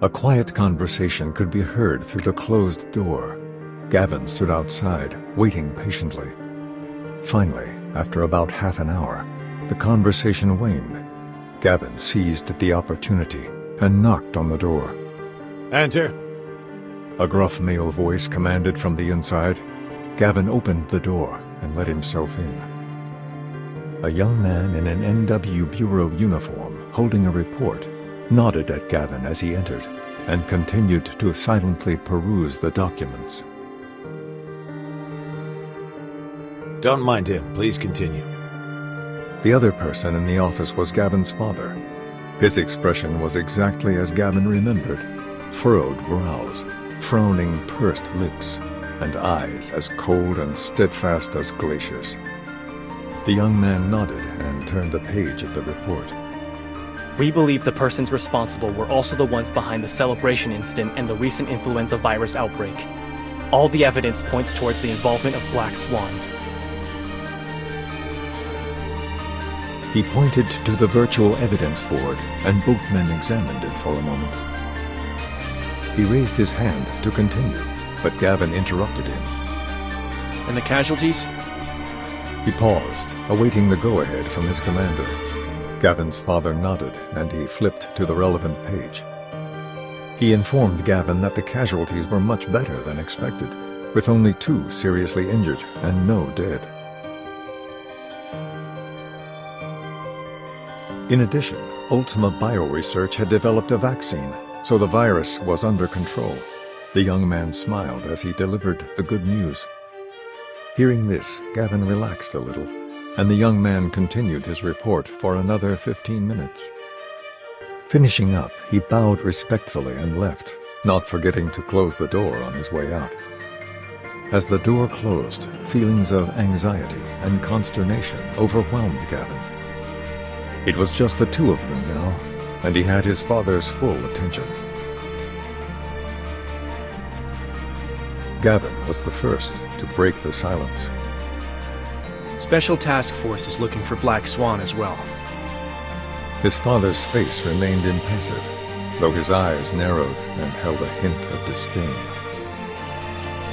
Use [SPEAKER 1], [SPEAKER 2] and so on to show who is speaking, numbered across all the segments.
[SPEAKER 1] A quiet conversation could be heard through the closed door. Gavin stood outside, waiting patiently. Finally, after about half an hour, the conversation waned. Gavin seized the opportunity and knocked on the door.
[SPEAKER 2] Enter.
[SPEAKER 1] A gruff male voice commanded from the inside. Gavin opened the door and let himself in. A young man in an NW Bureau uniform, holding a report, nodded at Gavin as he entered and continued to silently peruse the documents.
[SPEAKER 2] Don't mind him. Please continue.
[SPEAKER 1] The other person in the office was Gavin's father. His expression was exactly as Gavin remembered: furrowed brows, frowning pursed lips, and eyes as cold and steadfast as glaciers. The young man nodded and turned a page of the report.
[SPEAKER 3] We believe the persons responsible were also the ones behind the celebration incident and the recent influenza virus outbreak. All the evidence points towards the involvement of Black Swan.
[SPEAKER 1] He pointed to the virtual evidence board, and both men examined it for a moment. He raised his hand to continue, but Gavin interrupted him.
[SPEAKER 4] And the casualties?
[SPEAKER 1] He paused, awaiting the go-ahead from his commander. Gavin's father nodded, and he flipped to the relevant page. He informed Gavin that the casualties were much better than expected, with only 2 seriously injured and no dead. In addition, Ultima Bioresearch had developed a vaccine, so the virus was under control. The young man smiled as he delivered the good news. Hearing this, Gavin relaxed a little, and the young man continued his report for another 15 minutes. Finishing up, he bowed respectfully and left, not forgetting to close the door on his way out. As the door closed, feelings of anxiety and consternation overwhelmed Gavin. It was just the 2 of them now, and he had his father's full attention. Gavin was the first to break the silence.
[SPEAKER 4] Special Task Force is looking for Black Swan as well.
[SPEAKER 1] His father's face remained impassive, though his eyes narrowed and held a hint of disdain.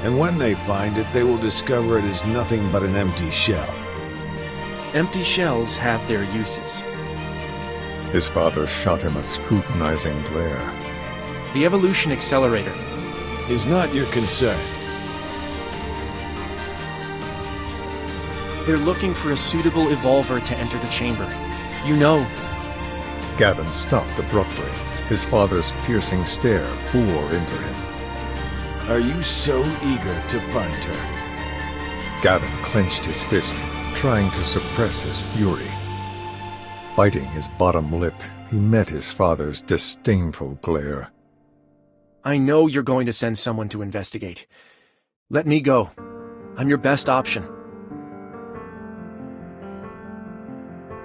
[SPEAKER 2] And when they find it, they will discover it is nothing but an empty shell.
[SPEAKER 4] Empty shells have their uses.
[SPEAKER 1] His father shot him a scrutinizing glare.
[SPEAKER 4] The evolution accelerator
[SPEAKER 2] Is not your concern.
[SPEAKER 4] They're looking for a suitable evolver to enter the chamber. You know.
[SPEAKER 1] Gavin stopped abruptly. His father's piercing stare bore into him.
[SPEAKER 2] Are you so eager to find her?
[SPEAKER 1] Gavin clenched his fist, trying to suppress his fury. Biting his bottom lip, he met his father's disdainful glare.
[SPEAKER 4] I know you're going to send someone to investigate. Let me go. I'm your best option.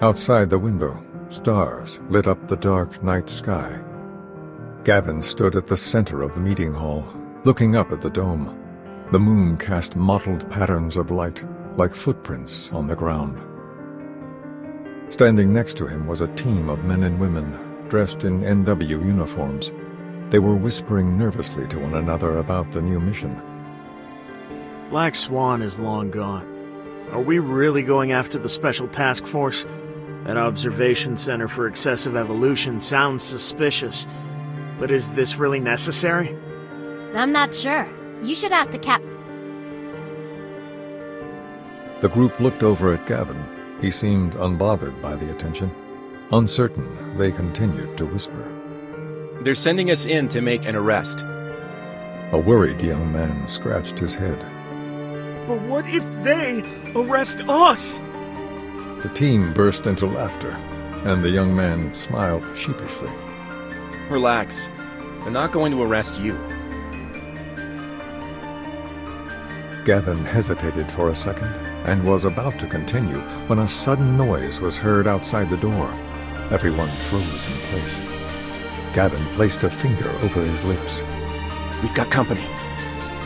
[SPEAKER 1] Outside the window, stars lit up the dark night sky. Gavin stood at the center of the meeting hall, looking up at the dome. The moon cast mottled patterns of light, like footprints on the ground. Standing next to him was a team of men and women, dressed in NW uniforms. They were whispering nervously to one another about the new mission.
[SPEAKER 5] Black Swan is long gone. Are we really going after the Special Task Force? That observation center for excessive evolution sounds suspicious. But is this really necessary?
[SPEAKER 6] I'm not sure. You should ask the cap.
[SPEAKER 1] The group looked over at Gavin. He seemed unbothered by the attention. Uncertain, they continued to whisper.
[SPEAKER 4] They're sending us in to make an arrest.
[SPEAKER 1] A worried young man scratched his head.
[SPEAKER 5] But what if they arrest us?
[SPEAKER 1] The team burst into laughter, and the young man smiled sheepishly.
[SPEAKER 4] Relax. They're not going to arrest you.
[SPEAKER 1] Gavin hesitated for a second and was about to continue when a sudden noise was heard outside the door. Everyone froze in place. Gavin placed a finger over his lips.
[SPEAKER 4] We've got company.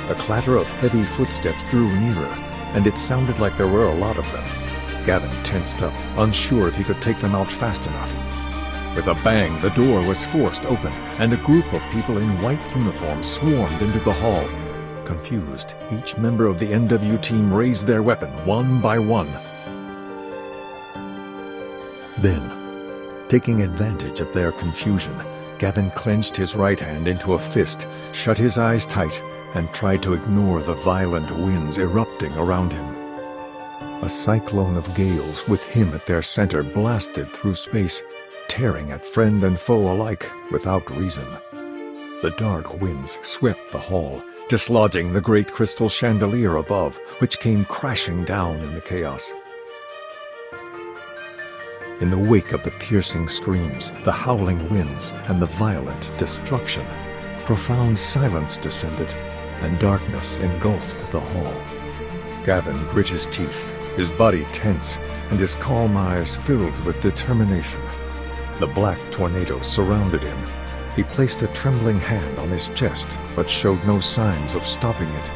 [SPEAKER 1] The clatter of heavy footsteps drew nearer, and it sounded like there were a lot of them. Gavin tensed up, unsure if he could take them out fast enough. With a bang, the door was forced open, and a group of people in white uniforms swarmed into the hall. Confused, each member of the NW team raised their weapon one by one. Then, taking advantage of their confusion, Gavin clenched his right hand into a fist, shut his eyes tight, and tried to ignore the violent winds erupting around him. A cyclone of gales with him at their center blasted through space, tearing at friend and foe alike without reason. The dark winds swept the hall, dislodging the great crystal chandelier above, which came crashing down in the chaos. In the wake of the piercing screams, the howling winds, and the violent destruction, profound silence descended, and darkness engulfed the hall. Gavin grit his teeth, his body tense, and his calm eyes filled with determination. The black tornado surrounded him. He placed a trembling hand on his chest, but showed no signs of stopping it.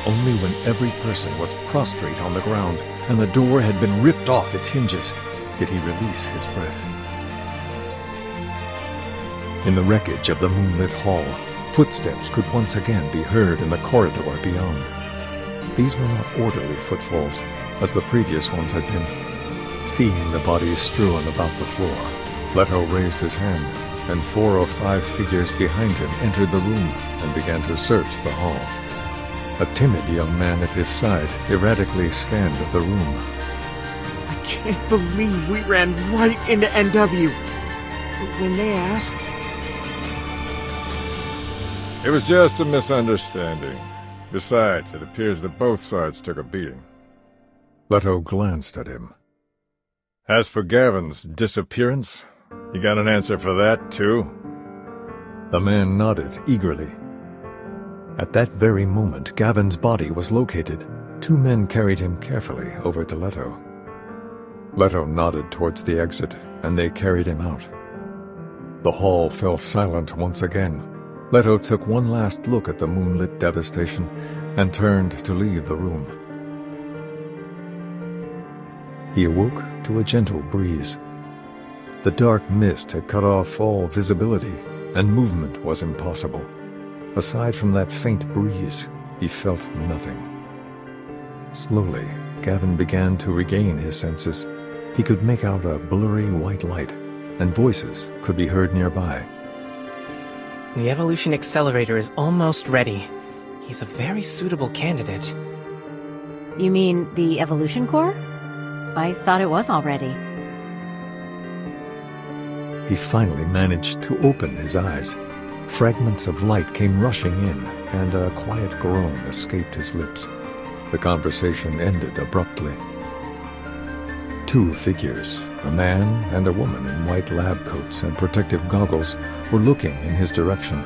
[SPEAKER 1] Only when every person was prostrate on the ground and the door had been ripped off its hinges did he release his breath. In the wreckage of the moonlit hall, footsteps could once again be heard in the corridor beyond. These were not orderly footfalls, as the previous ones had been. Seeing the bodies strewn about the floor, Leto raised his hand, and 4 or 5 figures behind him entered the room and began to search the hall. A timid young man at his side erratically scanned the room.
[SPEAKER 5] I can't believe we ran right into NW. When they asked...
[SPEAKER 7] It was just a misunderstanding. Besides, it appears that both sides took a beating.
[SPEAKER 1] Leto glanced at him.
[SPEAKER 7] As for Gavin's disappearance, you got an answer for that, too?
[SPEAKER 1] The man nodded eagerly. At that very moment, Gavin's body was located. 2 men carried him carefully over to Leto. Leto nodded towards the exit, and they carried him out. The hall fell silent once again. Leto took one last look at the moonlit devastation and turned to leave the room. He awoke to a gentle breeze. The dark mist had cut off all visibility, and movement was impossible. Aside from that faint breeze, he felt nothing. Slowly, Gavin began to regain his senses. He could make out a blurry white light, and voices could be heard nearby.
[SPEAKER 8] The evolution accelerator is almost ready. He's a very suitable candidate.
[SPEAKER 6] You mean the evolution core? I thought it was already.
[SPEAKER 1] He finally managed to open his eyes. Fragments of light came rushing in, and a quiet groan escaped his lips. The conversation ended abruptly. 2 figures, a man and a woman in white lab coats and protective goggles, were looking in his direction.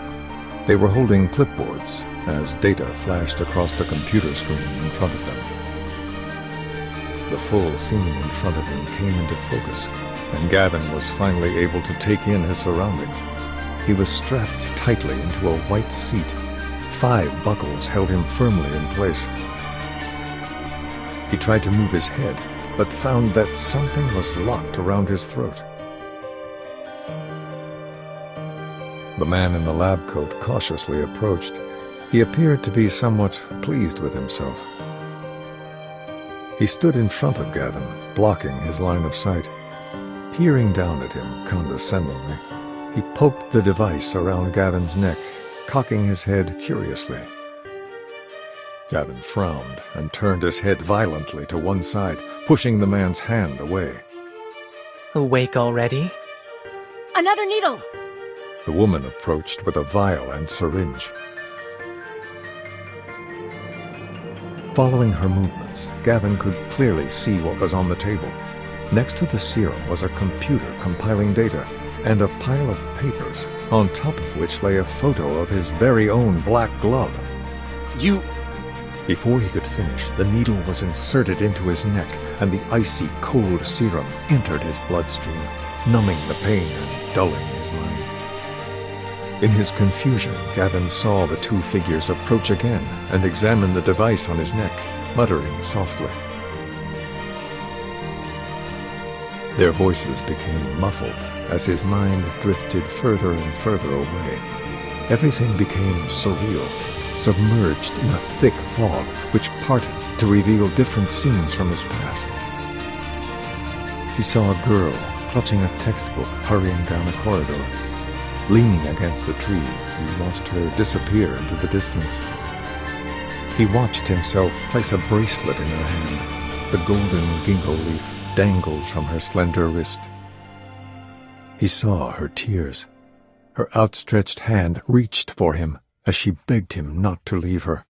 [SPEAKER 1] They were holding clipboards as data flashed across the computer screen in front of them. The full scene in front of him came into focus, and Gavin was finally able to take in his surroundings. He was strapped tightly into a white seat. 5 buckles held him firmly in place. He tried to move his head, but found that something was locked around his throat. The man in the lab coat cautiously approached. He appeared to be somewhat pleased with himself. He stood in front of Gavin, blocking his line of sight. Peering down at him condescendingly, he poked the device around Gavin's neck, cocking his head curiously. Gavin frowned and turned his head violently to one side, pushing the man's hand away.
[SPEAKER 8] Awake already?
[SPEAKER 6] Another needle!
[SPEAKER 1] The woman approached with a vial and syringe. Following her movements, Gavin could clearly see what was on the table. Next to the serum was a computer compiling data and a pile of papers, on top of which lay a photo of his very own black glove.
[SPEAKER 4] You...
[SPEAKER 1] Before he could finish, the needle was inserted into his neck, and the icy, cold serum entered his bloodstream, numbing the pain and dulling his mind. In his confusion, Gavin saw the 2 figures approach again and examine the device on his neck, muttering softly. Their voices became muffled as his mind drifted further and further away. Everything became surreal, submerged in a thick fog which parted to reveal different scenes from his past. He saw a girl clutching a textbook hurrying down a corridor. Leaning against a tree, he watched her disappear into the distance. He watched himself place a bracelet in her hand. The golden ginkgo leaf dangled from her slender wrist. He saw her tears. Her outstretched hand reached for him as she begged him not to leave her.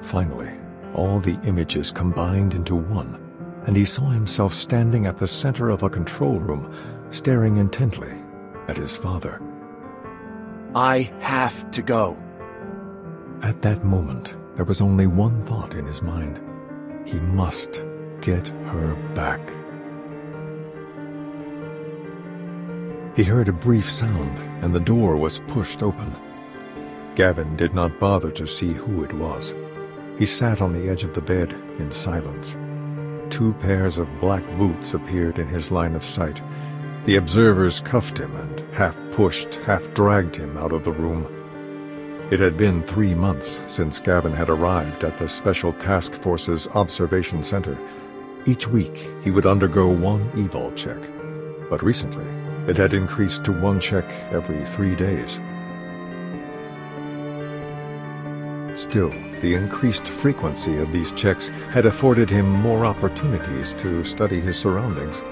[SPEAKER 1] Finally, all the images combined into one, and he saw himself standing at the center of a control room, staring intently at his father.
[SPEAKER 4] I have to go.
[SPEAKER 1] At that moment, there was only one thought in his mind. He must get her back. He heard a brief sound, and the door was pushed open. Gavin did not bother to see who it was. He sat on the edge of the bed in silence. 2 pairs of black boots appeared in his line of sight. The observers cuffed him and half pushed, half dragged him out of the room. It had been 3 months since Gavin had arrived at the Special Task Force's observation center. Each week, he would undergo 1 eval check. But recently, it had increased to 1 check every 3 days. Still, the increased frequency of these checks had afforded him more opportunities to study his surroundings,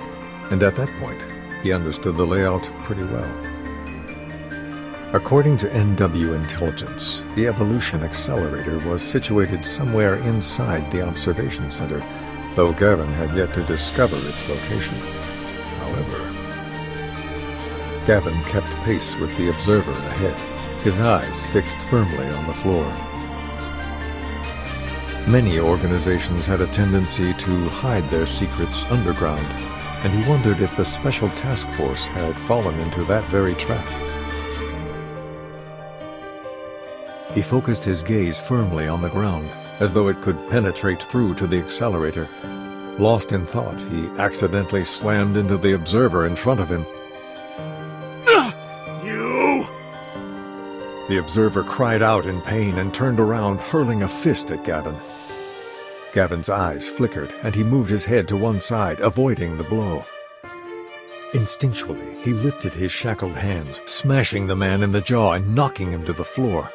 [SPEAKER 1] and at that point, he understood the layout pretty well. According to NW intelligence, the evolution accelerator was situated somewhere inside the observation center, though Gavin had yet to discover its location. However, Gavin kept pace with the observer ahead, his eyes fixed firmly on the floor. Many organizations had a tendency to hide their secrets underground, and he wondered if the Special Task Force had fallen into that very trap. He focused his gaze firmly on the ground, as though it could penetrate through to the accelerator. Lost in thought, he accidentally slammed into the observer in front of him.
[SPEAKER 5] You!
[SPEAKER 1] The observer cried out in pain and turned around, hurling a fist at Gavin. Gavin's eyes flickered, and he moved his head to one side, avoiding the blow. Instinctually, he lifted his shackled hands, smashing the man in the jaw and knocking him to the floor.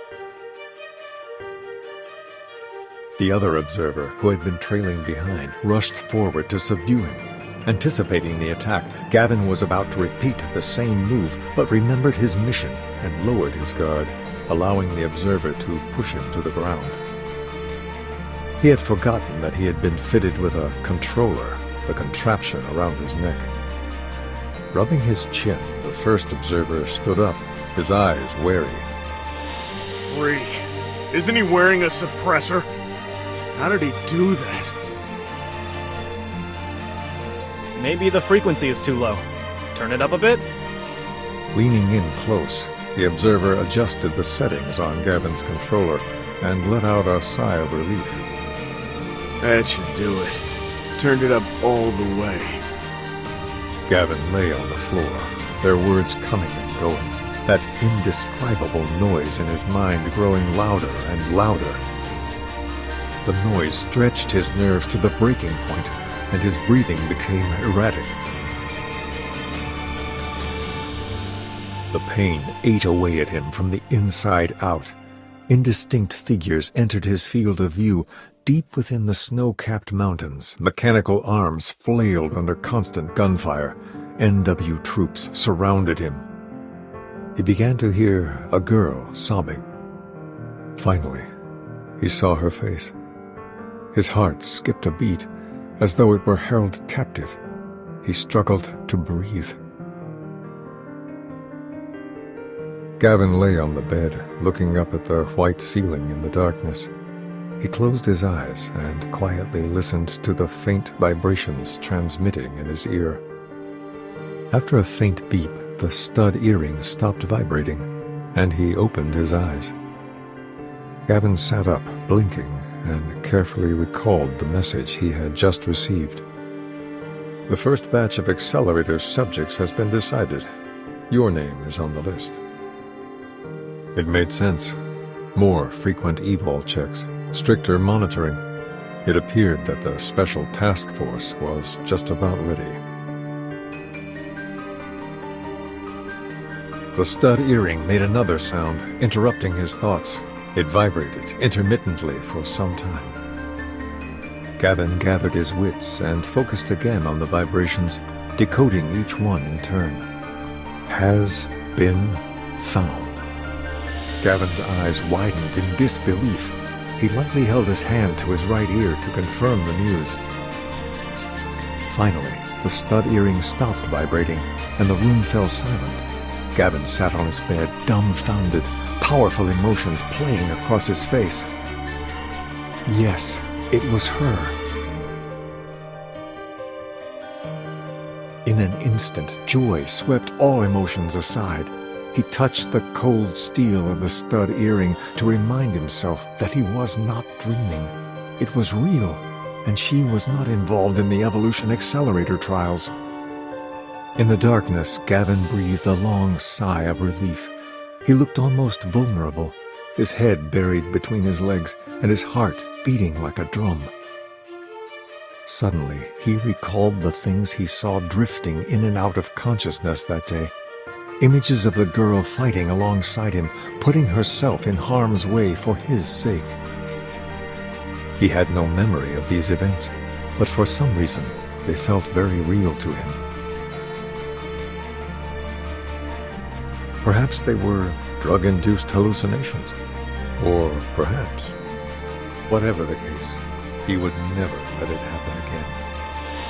[SPEAKER 1] The other observer, who had been trailing behind, rushed forward to subdue him. Anticipating the attack, Gavin was about to repeat the same move, but remembered his mission and lowered his guard, allowing the observer to push him to the ground. He had forgotten that he had been fitted with a controller, the contraption around his neck. Rubbing his chin, the first observer stood up, his eyes wary.
[SPEAKER 5] Freak. Isn't he wearing a suppressor? How did he do that?
[SPEAKER 3] Maybe the frequency is too low. Turn it up a bit?
[SPEAKER 1] Leaning in close, the observer adjusted the settings on Gavin's controller and let out a sigh of relief.
[SPEAKER 5] That should do it. Turned it up all the way.
[SPEAKER 1] Gavin lay on the floor, their words coming and going, that indescribable noise in his mind growing louder and louder. The noise stretched his nerves to the breaking point, and his breathing became erratic. The pain ate away at him from the inside out. Indistinct figures entered his field of view. Deep within the snow-capped mountains, mechanical arms flailed under constant gunfire. NW troops surrounded him. He began to hear a girl sobbing. Finally, he saw her face. His heart skipped a beat, as though it were held captive. He struggled to breathe. Gavin lay on the bed, looking up at the white ceiling in the darkness. He closed his eyes and quietly listened to the faint vibrations transmitting in his ear. After a faint beep, the stud earring stopped vibrating, and he opened his eyes. Gavin sat up, blinking, and carefully recalled the message he had just received. The first batch of accelerator subjects has been decided. Your name is on the list. It made sense. More frequent evol checks, stricter monitoring. It appeared that the special task force was just about ready. The stud earring made another sound, interrupting his thoughts. It vibrated intermittently for some time. Gavin gathered his wits and focused again on the vibrations, decoding each one in turn. Has been found. Gavin's eyes widened in disbelief. He lightly held his hand to his right ear to confirm the news. Finally, the stud earring stopped vibrating, and the room fell silent. Gavin sat on his bed, dumbfounded, powerful emotions playing across his face. Yes, it was her. In an instant, joy swept all emotions aside. He touched the cold steel of the stud earring to remind himself that he was not dreaming. It was real, and she was not involved in the evolution accelerator trials. In the darkness, Gavin breathed a long sigh of relief. He looked almost vulnerable, his head buried between his legs and his heart beating like a drum. Suddenly, he recalled the things he saw drifting in and out of consciousness that day. Images of the girl fighting alongside him, putting herself in harm's way for his sake. He had no memory of these events, but for some reason, they felt very real to him. Perhaps they were drug-induced hallucinations. Or perhaps, whatever the case, he would never let it happen again.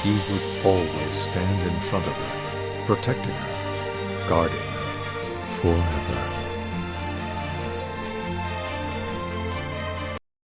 [SPEAKER 1] He would always stand in front of her, protecting her, guarding her, forever.